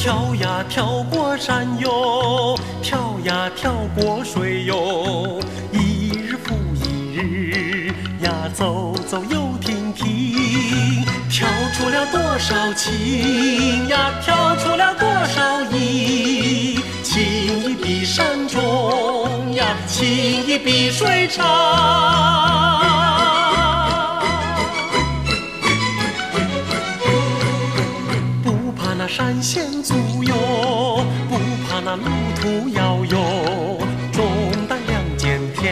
跳呀跳过山哟，跳呀跳过水哟，一日复一日呀，走走又停停，跳出了多少情呀，跳出了多少意，情意比山重呀，情意比水长。那山险阻哟，不怕那路途遥哟，重担两肩挑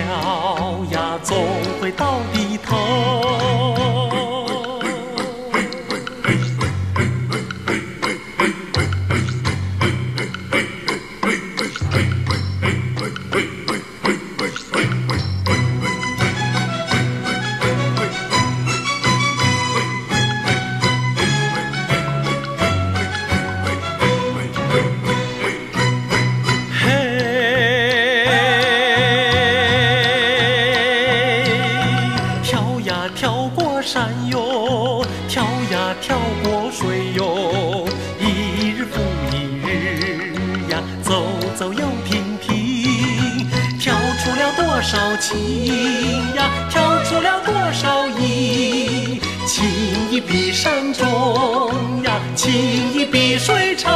呀，总会到底头。跳过山哟，跳呀跳过水哟，一日复一日呀，走走又停停，跳出了多少情呀，跳出了多少意，情意比山重呀，情意比水长。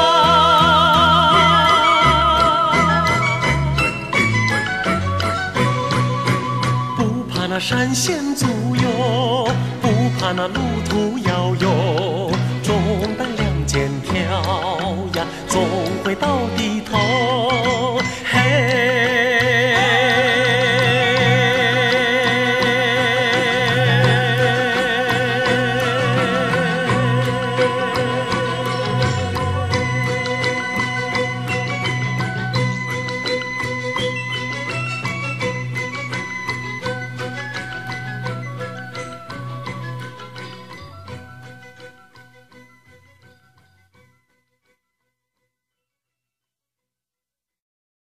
那山险阻哟，不怕那路途遥哟，重担两肩挑呀，总会到底。